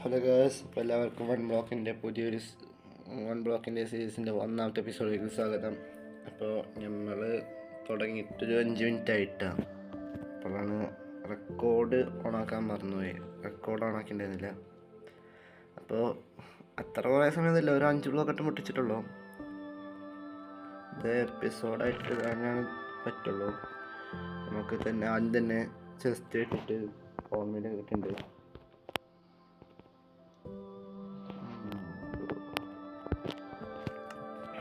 Hello girls, അപ്പോൾ എല്ലാവർക്കും one ബ്ലോക്കിൻ്റെ സീരീസിൻ്റെ ഒന്നാമത്തെ എപ്പിസോഡിലേക്ക് സ്വാഗതം. അപ്പോൾ നമ്മൾ തുടങ്ങിയിട്ടൊരു 5 മിനിറ്റ് ആയിട്ടാണ്. അപ്പോഴാണ് റെക്കോർഡ് ഓണാക്കാൻ മറന്നുപോയി. റെക്കോർഡ് ഓണാക്കിയിട്ടുണ്ടായിരുന്നില്ല. അപ്പോൾ അത്ര കുറേ സമയമൊന്നുമില്ല, ഒരു 5 ബ്ലോക്കൊക്കെ മുട്ടിച്ചിട്ടുള്ളൂ. ഇത് എപ്പിസോഡായിട്ട് കാണാൻ പറ്റുള്ളൂ. നമുക്ക് തന്നെ ആദ്യം തന്നെ ചെസ്റ്റ് ഇട്ടിട്ട് ഓർമ്മയിൽ കിട്ടുന്നുണ്ട്.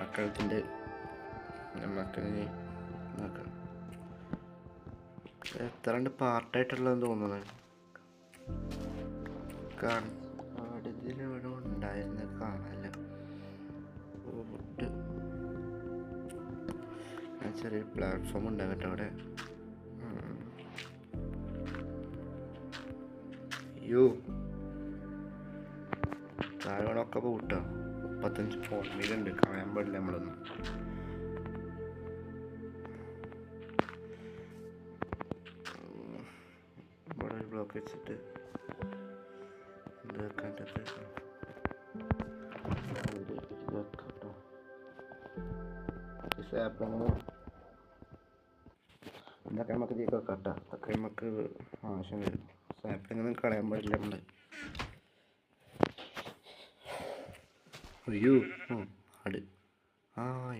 അക്കാലത്തിൻ്റെ നമുക്ക് നോക്കാം എത്ര പാർട്ടായിട്ടുള്ളതെന്ന് തോന്നുന്നത്. ഇതിലിവിടെ ഉണ്ടായിരുന്ന കാണാല്ല. ചെറിയ പ്ലാറ്റ്ഫോം ഉണ്ടാകട്ടെ അവിടെ. അയ്യോ, താഴെയൊക്കെ പോട്ടോ. 35 ഫോർമീലുണ്ട്, കളയാൻ പാടില്ല നമ്മളൊന്നും. ഇവിടെ ഒരു ബ്ലോക്ക് വെച്ചിട്ട് ഇതൊക്കെ നമുക്ക് തീക്കെ കട്ടാം. അതൊക്കെ നമുക്ക് ആവശ്യം വരും. സാപ്പിളിങ്ങൊന്നും കളയാൻ പാടില്ല നമ്മള്. അയ്യോ,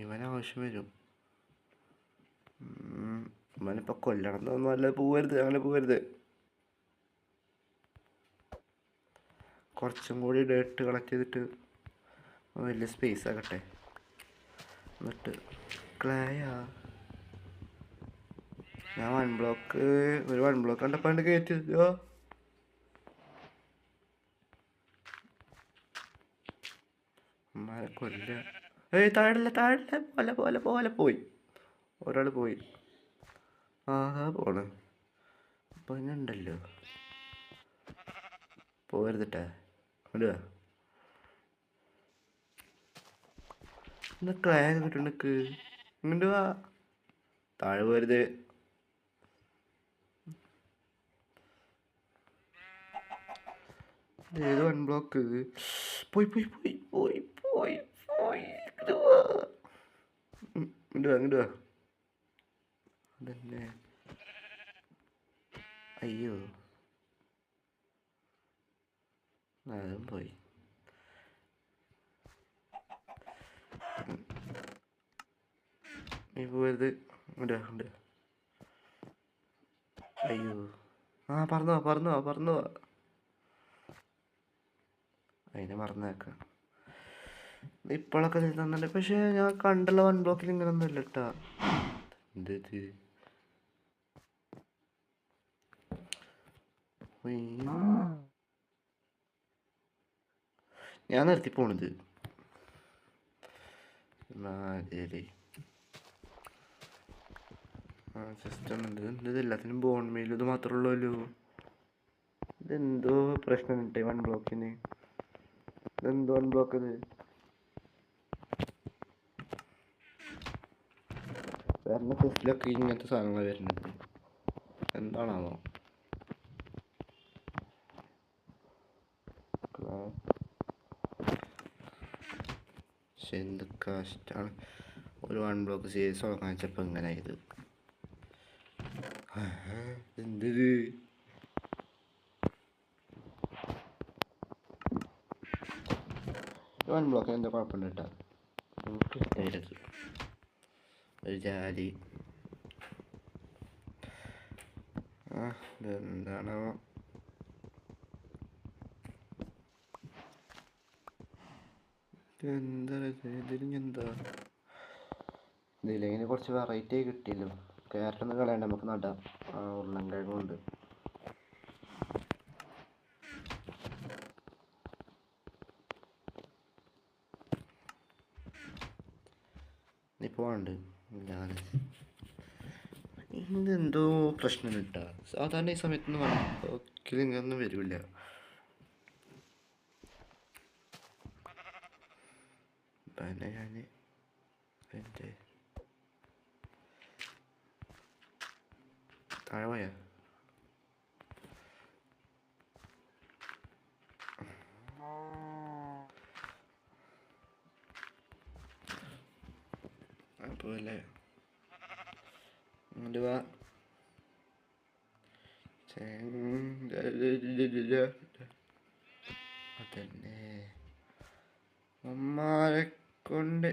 ഇവന് ആവശ്യം വരും. ഇവനിപ്പോൾ കൊല്ലണം എന്നൊന്നും അല്ല. പോവരുത്, അങ്ങനെ പോവരുത്. കുറച്ചും കൂടി ഡേറ്റ് കളക്ട് ചെയ്തിട്ട് വലിയ സ്പേസ് ആകട്ടെ. എന്നിട്ട് ക്ലേയാ ഞാൻ ഒരു വൺ ബ്ലോക്ക് കണ്ടപ്പാണ്ട് കയറ്റിയോ. കൊല്ല. താഴെ പോലെ പോയി. ഒരാൾ പോയി. പോണ്. അപ്പൊ ഉണ്ടല്ലോ, പോരുതിട്ടാ. ഇടുക ക്ലാഗ് കിട്ടണക്ക്. ഇങ്ങോട്ട് വാ. താഴെ പോരുത്. ഏത് വൺ ബ്ലോക്ക്? പോയി പോയി പോയി പോയി പോയി. ഇങ്ങോട്ട് വാ. അതന്നെ. അയ്യോ, അതും പോയി. നീ പോയത്. ഇങ്ങോട്ട്. അയ്യോ, പറന്നു വാ. അതിനെ മറന്നേക്കാം. ഇപ്പോഴൊക്കെ തന്നിട്ടുണ്ട്. പക്ഷെ ഞാൻ കണ്ടുള്ള വൺ ബ്ലോക്കിൽ ഇങ്ങനെ ഒന്നും ഇല്ല കേട്ടാ. എന്തത്? ഞാൻ നിർത്തി പോണത്. സിസ്റ്റം ഉണ്ട്. എന്തത് എല്ലാത്തിനും ബോൺ മെയിൽ ഇത് മാത്രമേ ഉള്ളൂല്ലോ. ഇതെന്തോ പ്രശ്നം കിട്ടേ വൺ ബ്ലോക്കിന്. ഇതെന്തോ വൺ ബ്ലോക്ക് ഇത്. വേറെ ഫസ്റ്റിലൊക്കെ ഇങ്ങനത്തെ സാധനങ്ങൾ വരുന്നത് എന്താണാവോ. പക്ഷെ എന്ത് കഷ്ടമാണ്. ഒരു വൺ ബ്ലോക്ക് സീരീസ് തുടങ്ങാൻ വെച്ചപ്പോൾ ഇങ്ങനെ ഇത് എന്ത് വൺ ബ്ലോക്കിന് എന്താ കുഴപ്പമുണ്ട് കേട്ടോ. ഇഷ്ടമായിട്ടത് ഒരു ജാലി. ഇതെന്താണോ ഇതിലെങ്ങനെ കുറച്ച് വെറൈറ്റി ആയി കിട്ടിയല്ലോ. ക്യാരറ്റ് ഒന്നും കളയണ്ട, നമുക്ക് നടാം. ഉരുളൻകിഴങ്ങുണ്ട്. ഇപ്പോൾ ഉണ്ട്. ഇതെന്തോ പ്രശ്നം കിട്ടാ. സാധാരണ ഈ സമയത്തൊന്നും ഇങ്ങനൊന്നും വരില്ല. പിന്നെ ഞാൻ എൻ്റെ താഴെ പോയാ അപ്പോൾ അല്ലേ ഇങ്ങോട്ട് വാ. അതന്നെ അമ്മാരെ കൊണ്ട്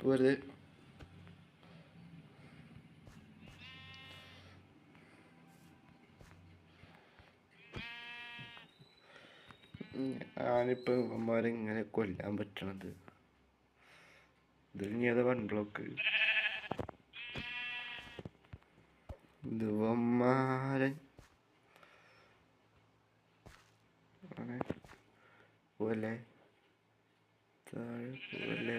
വെറുതെ ഞാനിപ്പോൾ ഇവന്മാരെ ഇങ്ങനെ കൊല്ലാൻ പറ്റണത്. ഇതിൽ ഇനി ഏതാ 1 ബ്ലോക്ക്? ഇവന്മാരൻ പോലെ താഴെ പോലെ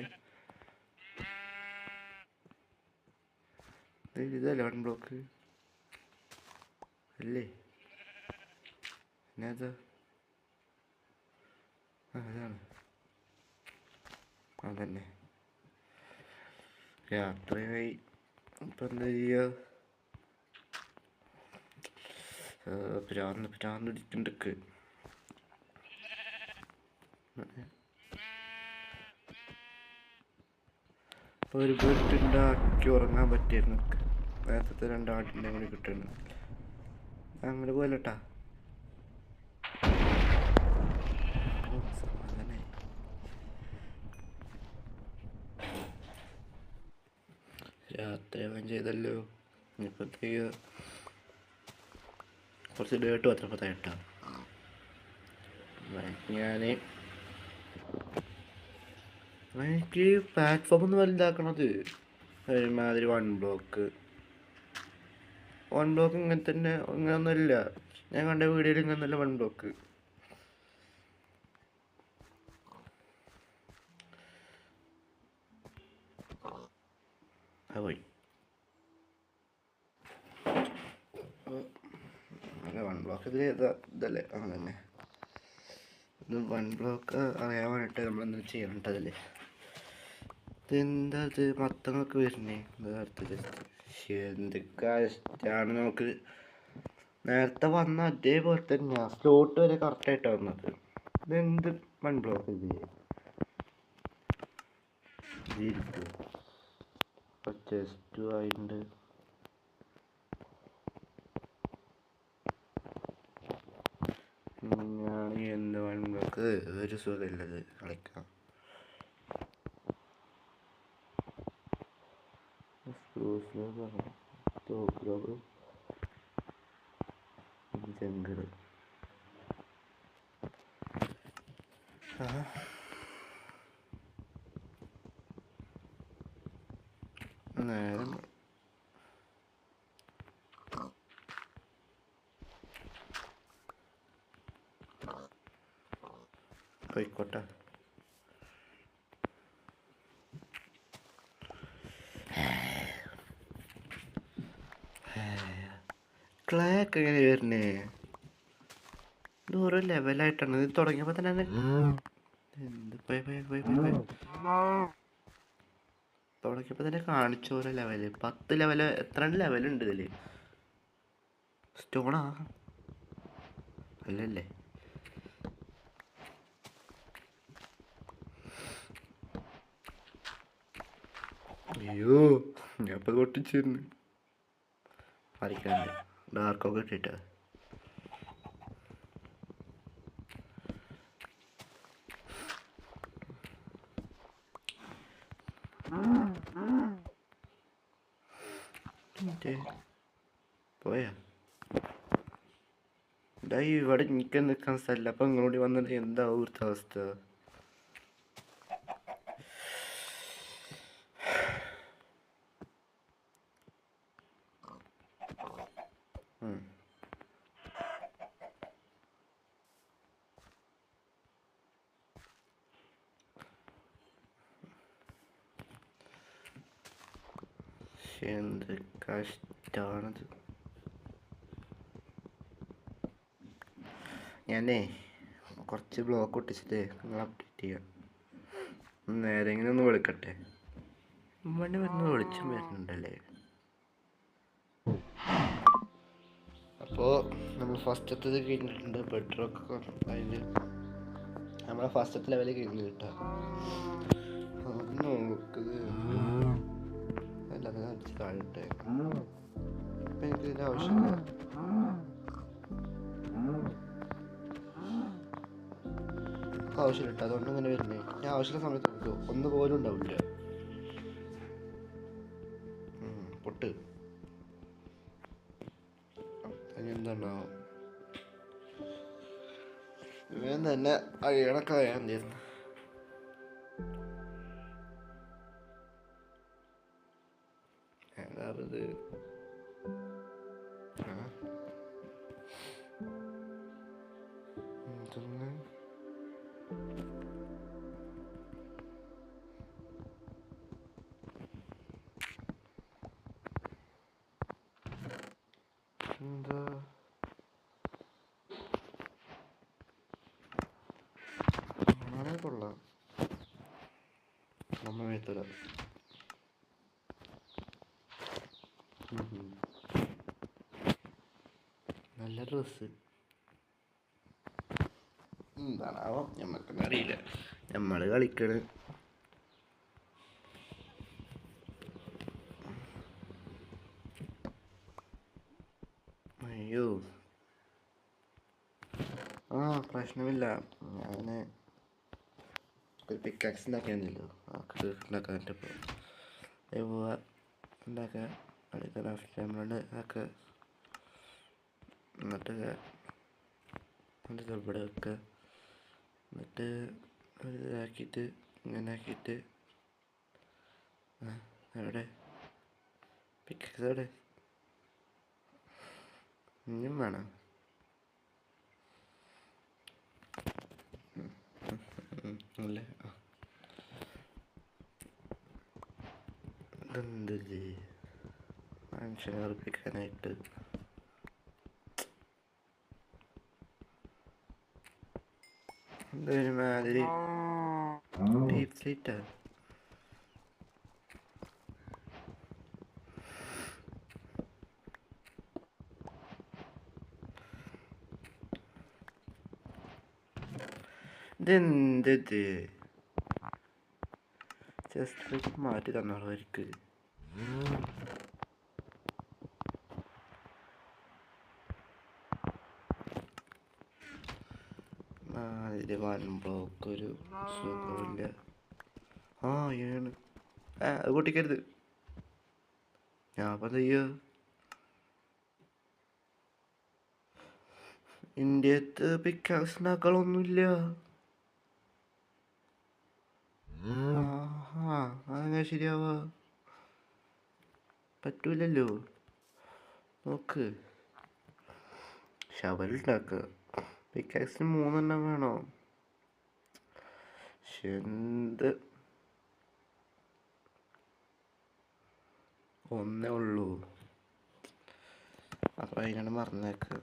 ഇതല്ലേ 1 ബ്ലോക്ക് അല്ലേ? എന്നതാ? അതാണ് അതന്നെ. രാത്രിയായി. ഇപ്പം എന്താ ചെയ്യുക? പ്രാന്തിടിക്കുന്നുണ്ട്. ഒരു വീട്ടുണ്ടാക്കി ഉറങ്ങാൻ പറ്റിയിരുന്നു. നേരത്തെ 2 ആട്ടിൻ്റെ കൂടി കിട്ടുന്നു. അങ്ങനെ പോലട്ടാ. സമാധാനായി. രാത്രി അവൻ ചെയ്തല്ലോ. ഇനിയിപ്പോഴത്തേക്ക് കുറച്ച് ഡേട്ട് പത്രപ്പത്താ കേട്ടോ. എനിക്ക് പ്ലാറ്റ്ഫോം ഒന്ന് വലുതാക്കണത് ഒരുമാതിരി 1 ബ്ലോക്ക് ഇങ്ങനെ തന്നെ. ഇങ്ങനൊന്നുമില്ല. ഞാൻ കണ്ട വീഡിയോയിൽ ഇങ്ങനൊന്നുമില്ല 1 ബ്ലോക്ക്. പോയി 1 ബ്ലോക്ക് ഇതല്ലേ? അങ്ങനെ ഇത് 1 ബ്ലോക്ക് അറിയാൻ വേണ്ടിയിട്ട് നമ്മളെന്താ ചെയ്യണ്ടതല്ലേ? ഇതെന്താ ഇത് മൊത്തങ്ങൾക്ക് വരുന്നേ? എന്തൊക്കെ ഇഷ്ടമാണ്. നമുക്ക് നേരത്തെ വന്ന അതേപോലെ തന്നെയാ. സ്ലോട്ട് വരെ കറക്റ്റായിട്ട് വന്നത്. ഇതെന്ത് 1 ബ്ലോക്ക് ചെസ്റ്റ് ആയിട്ടുണ്ട്. ഞാൻ എന്ത് 1 ബ്ലോക്ക് ഒരു സുഖമില്ലത് കളിക്കാം. ജംഗിള് നേരം പോയിക്കോട്ടെ. ക്ലേ ഒക്കെ എങ്ങനെ വരുന്നേ? ഇത് ഓരോ ലെവലായിട്ടാണ്. ഇത് തുടങ്ങിയപ്പോൾ തന്നെ തുടങ്ങിയപ്പോൾ തന്നെ കാണിച്ചു ഓരോ ലെവല്. 10 ലെവല്. എത്ര ലെവലുണ്ട് ഇതില്? സ്റ്റോണാ അല്ലല്ലേ? അയ്യോ, ഞാൻ ഇപ്പം പൊട്ടിച്ചിരുന്നു. വരയ്ക്കാണ്ട് ഡാർക്കൊക്കെ ഇട്ടിട്ട് പോയാ. ഇതാ ഇവിടെ എനിക്ക് നിൽക്കാൻ സ്ഥലമില്ല. അപ്പം ഇങ്ങോട്ട് വന്നിട്ട് എന്താ ഇവിടുത്തെ അവസ്ഥ? എന്ത് കഷ്ടാണത്. ഞാനേ കുറച്ച് ബ്ലോക്ക് ഒട്ടിച്ചിട്ട് നിങ്ങൾ അപ്ഡേറ്റ് ചെയ്യാം. നേരെങ്കിലും ഒന്ന് വിളിക്കട്ടെ. വണ്ടി വരുന്നത് വെളിച്ചം വരുന്നുണ്ടല്ലേ. അപ്പോൾ നമ്മൾ ഫസ്റ്റത്തത് കഴിഞ്ഞിട്ടുണ്ട്. ബെഡ്റൊക്കെ അതിൽ നമ്മളെ ഫസ്റ്റത്തെ ലെവലിൽ കഴിഞ്ഞ് കിട്ടാം. നോക്കുന്നത് അല്ലാതെ അടിച്ച് താഴട്ടെ. അപ്പം എനിക്കിതിൻ്റെ ആവശ്യമില്ല. ആവശ്യമില്ല, അതുകൊണ്ട് ഇങ്ങനെ വരുന്നേ. ഞാൻ ആവശ്യമുള്ള സമയത്ത് എടുക്കും, ഒന്ന് പോലും ഉണ്ടാവില്ല. പൊട്ട് എന്താണ്ടാവും ഇവൻ തന്നെ അഴിയണൊക്കെ ആയാൽ എന്തായിരുന്നു. ഏതാത് എന്താ കൊള്ളാം. നമ്മ മേത്തല നല്ല ഡ്രസ്സ് എന്താണാവോ, ഞമ്മക്കൊന്നും അറിയില്ല. നമ്മൾ കളിക്കണ്. അയ്യോ പ്രശ്നമില്ല. ഞാൻ ഒരു പിക്കാക്സ് ഉണ്ടാക്കിയാണല്ലോ, ഉണ്ടാക്കാൻ പറ്റപ്പോൾ പോവുക ഉണ്ടാക്കുക. അടുത്ത ലാസ്റ്റ് നമ്മളുടെ ഒക്കെ എന്നിട്ട് ഇവിടെ വെക്കുക. എന്നിട്ട് ഇതാക്കിയിട്ട് ഇങ്ങനെ ആക്കിയിട്ട് എവിടെ പിക്കാക്സ് എവിടെ ഇനിയും വേണം. അല്ലേ ഇതെന്തല്ലേ മനുഷ്യനെ ഉറപ്പിക്കാനായിട്ട്. എന്തൊരു മാതിരി ഡീപ് സ്ലീറ്റാ. ഇതെന്തത് ജസ്റ്റ് മാറ്റി തന്നോളൂ അവർക്ക്. അതിൽ വരുമ്പോഴൊക്കെ ഒരു സുഖമില്ല. ഏണ് അത് പൊട്ടിക്കരുത്. ഞാൻ അപ്പം ചെയ്യോ ഇന്ത്യത്ത് പിക്കാക്സ് ഉണ്ടാക്കളൊന്നുമില്ല. അതങ്ങനെ ശരിയാവാ പറ്റൂലല്ലോ. നോക്ക് ഷവലുണ്ടാക്കുക. പിക്കാക്സിന് 3 വേണോ? എന്ത് ഒന്നേ ഉള്ളൂ. അപ്പം അതിനാണ് മറന്നേക്ക്.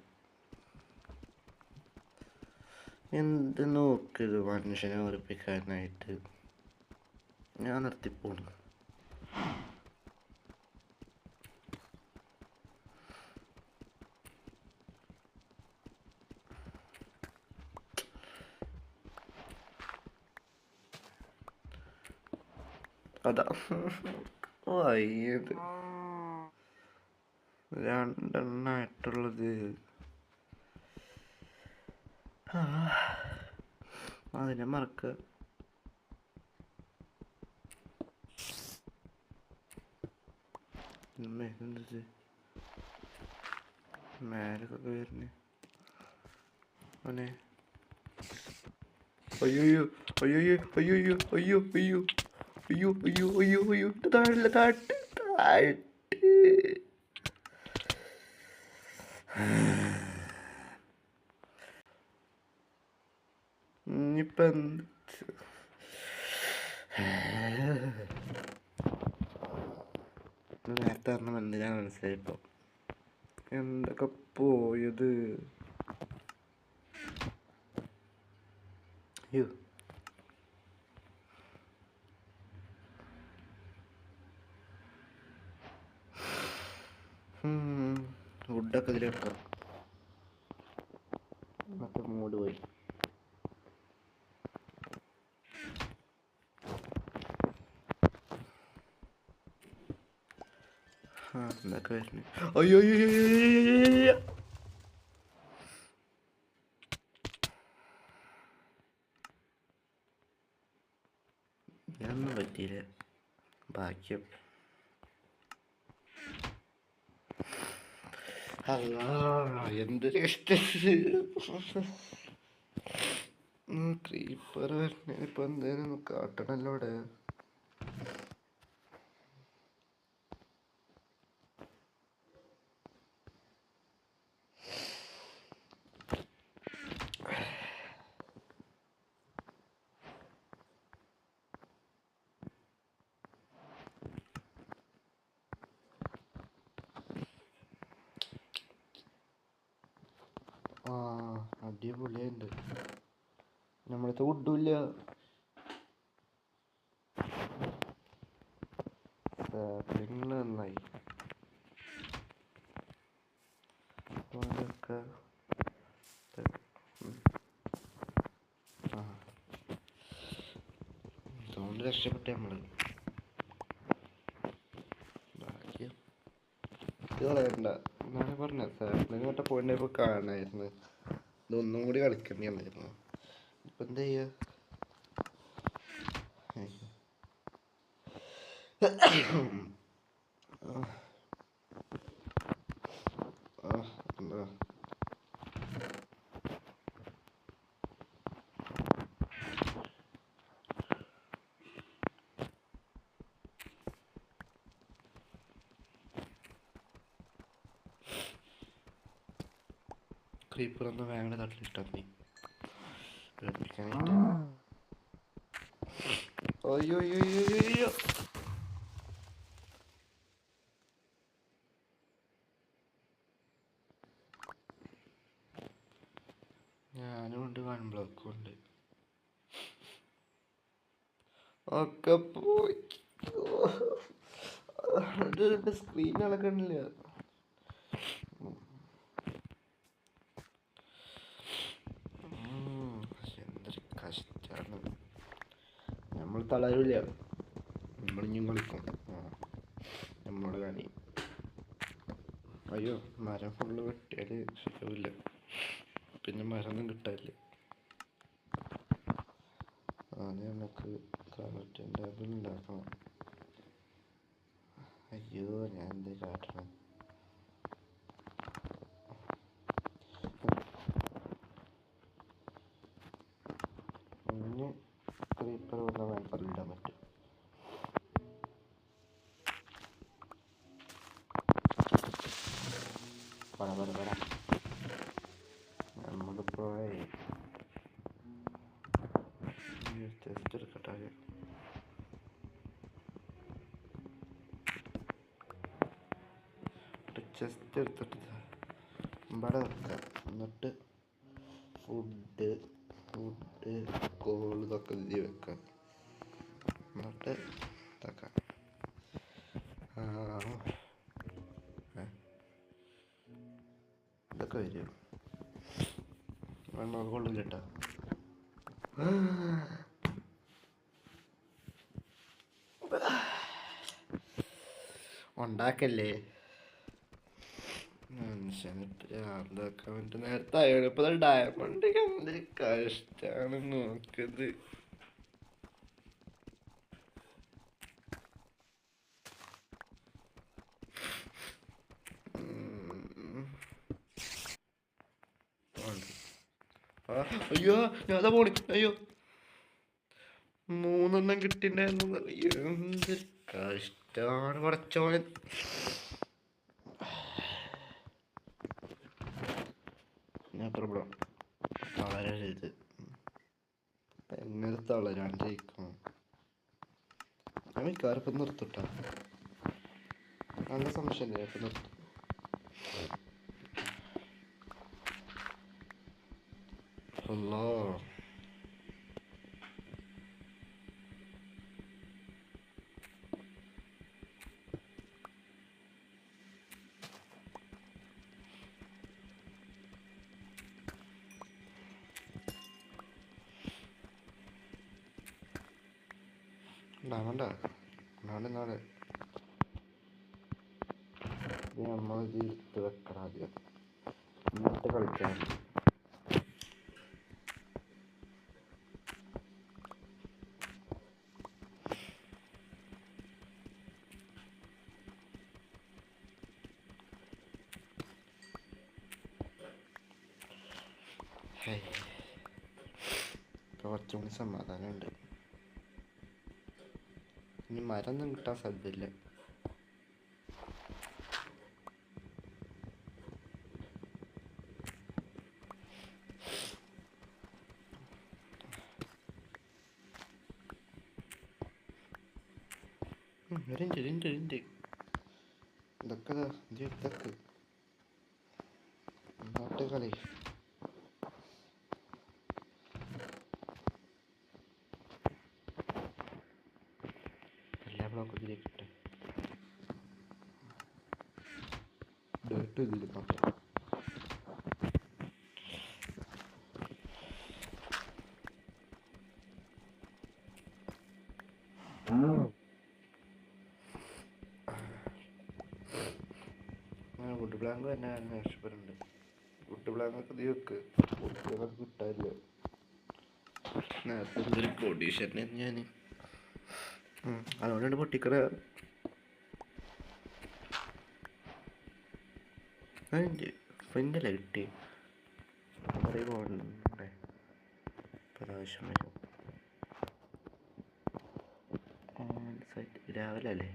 എന്ത് നോക്കത് മനുഷ്യനെ ഉറപ്പിക്കാനായിട്ട്. ഞാൻ നിർത്തിപ്പോണു. അതാ വയ്യത് 2 അതിനെ മറക്കുക. എന്തത് മേലൊക്കെ വരുന്നേ അവനെ. അയ്യോ അയ്യോ അയ്യോ അയ്യോ അയ്യോ അയ്യോ അയ്യോ അയ്യോ അയ്യോ അയ്യോ താഴെ താട്ട് താട്ട്. ഇനിയിപ്പം നേരത്തെ പറഞ്ഞ എന്തിനാണ് മനസ്സിലായിപ്പോൾ എന്തൊക്കെ പോയത്. അയ്യോ വുഡൊക്കെ ഇതിലെടുക്കാം. മറ്റേ മൂഡ് പോയി. എന്തൊക്കെ വരുന്നത്? അയ്യോ ഞാനൊന്നും പറ്റിയില്ല. ഭാഗ്യം. എന്തൊരു ക്രീപ്പർ വരണ. ഇപ്പൊ എന്തേലും കാട്ടണല്ലോ ഇവിടെ. അടിപൊളിയുണ്ട്. നമ്മളത്തെ വുഡുമില്ല. നന്നായി. അതുകൊണ്ട് രക്ഷപ്പെട്ടു നമ്മള്. ഇത് കളയണ്ട എന്നാണ് പറഞ്ഞത്. സാപ്ലിങ് മറ്റേ പോയിന്റ് കാണായിരുന്നു. ഇതൊന്നും കൂടി കളിക്കേണ്ടി വന്നായിരുന്നു. ഇപ്പൊ എന്താ ചെയ്യാ? ക്രീപ്പറൊന്നും വേണ്ട തട്ടിലിട്ടാൽ മതി പേടിപ്പിക്കാനായിട്ട്. അയ്യോ അയ്യോ അയ്യോ അയ്യോ. ഞാനും ഉണ്ട്, വൺ ബ്ലോക്കും ഉണ്ട്. ഒക്കെ പോയി. സ്ക്രീൻ അളക്കണില്ല. എന്തൊരു കഷ്ടാണ്. നമ്മൾ തളരില്ല, നമ്മളിഞ്ഞും കളിക്കും. നമ്മളോട് കളി. അയ്യോ മരം ഫുള്ള് വെട്ടിയാല് ശരിയാവില്ല. പിന്നെ മരമൊന്നും കിട്ടാനില്ല. ആദ്യം നമുക്ക് കളക്ഷൻ ടേബിൾ ഉണ്ടാക്കണം. അയ്യോ ഞാൻ എന്ത് കാട്ടണം? ക്രീപ്പർ വന്ന മേപ്പറിലിടാൻ പറ്റും. നമ്മളിപ്പോ ടെസ്റ്റ് എടുക്കട്ടെ. ചെസ്റ്റ് എടുത്തിട്ട് ഇവിടെ വെക്കാം. എന്നിട്ട് ഫുഡ് കോൾ ഇതൊക്കെ ഇതിൽ വെക്കാം. എന്നിട്ട് ഇതാക്കാം. ഇതൊക്കെ വരും. കൊള്ളില്ല കേട്ടോ. ഉണ്ടാക്കല്ലേ മനുഷ്യനിട്ട് വേണ്ടി നേരത്തെ ആയോളൂ. ഇപ്പൊ ഡയമണ്ട് എന്തൊരു കഷ്ടാണ് നോക്കത്. അയ്യോ ഞാതാ പോണി. അയ്യോ 3 കിട്ടിണ്ടായിരുന്നു. എന്ത് കഷ്ടാണ് പടച്ചോനെ. ഞാൻ പ്രോബ്ലം തളരരുത്. എങ്ങനെ തളരാണ്ടിരിക്കണം? ഞാൻ മിക്കവാറും ഇപ്പം നിർത്തിട്ടാ. നല്ല സംശയം ഇപ്പം നിർത്തും. അല്ലോ വേണ്ട നാളെ നമ്മളിത് എടുത്ത് വെക്കണം ആദ്യം എന്നിട്ട് കളിക്കാൻ. കുറച്ചും കൂടി സമാധാനമുണ്ട്. ഇനി മരമൊന്നും കിട്ടാൻ സാധ്യതയില്ല. രണ്ട് ഇതൊക്കെ ഇതൊക്കെ നാട്ടുകളി. എല്ലാ ബ്ലോക്കും ഇതിലേക്കിട്ടെ ഡേട്ട് ഇതിൽ നോക്കാം. വുഡ് ബ്ലാങ്ക് തന്നെ ഇഷ്ടപ്പെടുന്നുണ്ട്. വുഡ് ബ്ലാങ്കൊക്കെ ഇത് വെക്ക് വുഡ് കിട്ടാനില്ല. നേരത്തെ എന്തൊരു കോടീശ്വരനെ ഞാൻ അതുകൊണ്ടാണ് പൊട്ടിക്കറ. അതിൻ്റെ ഫ്രണ്ടല്ലേ കിട്ടി പോകണ്ടേ പ്രാവശ്യം വരും. രാവിലെ അല്ലേ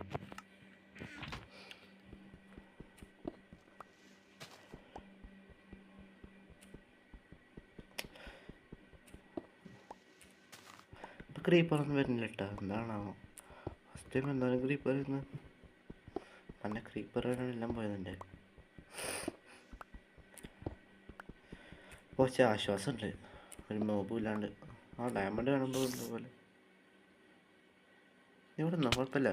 ഇപ്പം ക്രീപ്പറൊന്നും വരുന്നില്ല കേട്ടോ. എന്താണാവോ ഫസ്റ്റ് ടൈം എന്തായാലും ക്രീപ്പർ വരുന്നത്. പണ്ട് ക്രീപ്പറെല്ലാം പോയതുണ്ട്. കുറച്ച് ആശ്വാസമുണ്ട് ഒരു മോബും ഇല്ലാണ്ട്. ആ ഡയമണ്ട് കാണുമ്പോൾ പോലെ ഇവിടെ നിന്നോ കുഴപ്പമില്ല.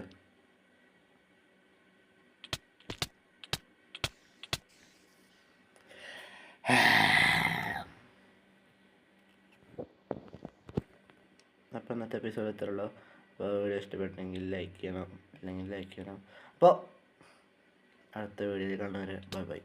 അപ്പോൾ ഇന്നത്തെ എപ്പിസോഡ് ഇത്ര ഉള്ളൂ. അപ്പോൾ വീഡിയോ ഇഷ്ടപ്പെട്ടെങ്കിൽ ലൈക്ക് ചെയ്യണം, അല്ലെങ്കിൽ ലൈക്ക് ചെയ്യണം. അപ്പോൾ അടുത്ത വീഡിയോയിൽ കാണുന്നവരെ ബൈ ബൈ.